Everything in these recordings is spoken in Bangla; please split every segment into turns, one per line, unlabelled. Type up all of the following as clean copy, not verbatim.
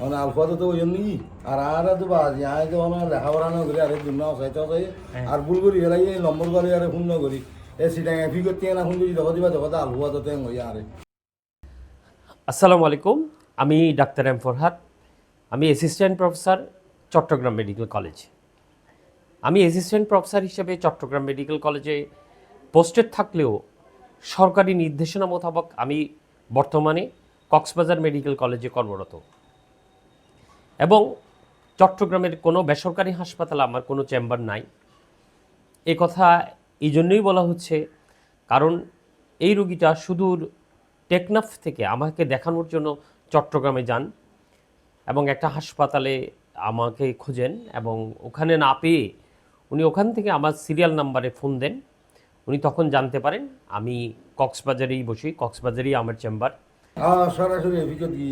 মানে আলফাতে তো ওই জন্যই আর তো বাজি আয় তো লেখাপড়া না করি আরে দুর্না অসাইতে অসাই আর ভুল করি এলাই এই নম্বর করে আরে শূন্য করি এ সিটাং এফি করতে না শুন যদি জগৎ দিবা জগৎ আলফা তো তেম হই আরে।
আসসালামু আলাইকুম, আমি ডাক্তার এম ফরহাদ। আমি assistant professor Chittagong medical college. আমি অ্যাসিস্ট্যান্ট প্রফেসর হিসেবে চট্টগ্রাম মেডিকেল কলেজে পোস্টেড থাকলেও সরকারি নির্দেশনা মোতাবেক আমি বর্তমানে কক্সবাজার মেডিকেল কলেজে কর্মরত এবং চট্টগ্রামের কোনো বেসরকারি হাসপাতালে আমার কোনো চেম্বার নাই। এ কথা এই জন্যই বলা হচ্ছে কারণ এই রোগীটা সুদূর টেকনাফ থেকে আমাকে দেখানোর জন্য চট্টগ্রামে যান এবং একটা হাসপাতালে আমাকে খোঁজেন এবং ওখানে না পেয়ে উনি ওখান থেকে আমার সিরিয়াল নাম্বারে ফোন দেন। উনি তখন জানতে পারেন আমি কক্সবাজারেই বসি, কক্সবাজারেই আমার চেম্বার।
সরাসরি এফি করি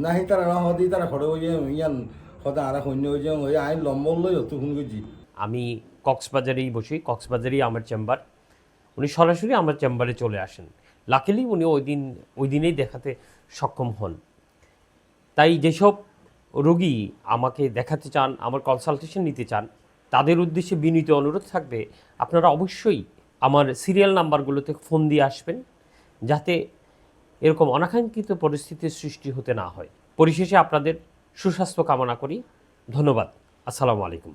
নাহি তারা না হদি তারা খড়ে হই ইয়ান হতে আর সৈন্য হয়ে যাও ওই আইন লম্বল লই হতো ফোন করছি।
আমি কক্সবাজারেই বসি, কক্সবাজারেই আমার চেম্বার। উনি সরাসরি আমার চেম্বারে চলে আসেন। লাকিলি উনি ওই দিনেই দেখাতে সক্ষম হন। তাই যেসব রোগী আমাকে দেখাতে চান, আমার কনসালটেশন নিতে চান, তাদের উদ্দেশ্যে বিনীত অনুরোধ থাকবে আপনারা অবশ্যই আমার সিরিয়াল নাম্বারগুলোতে ফোন দিয়ে আসবেন, যাতে এরকম অনাকাঙ্ক্ষিত পরিস্থিতির সৃষ্টি হতে না হয়। পরিশেষে আপনাদের সুস্বাস্থ্য কামনা করি। ধন্যবাদ। আসসালামু আলাইকুম।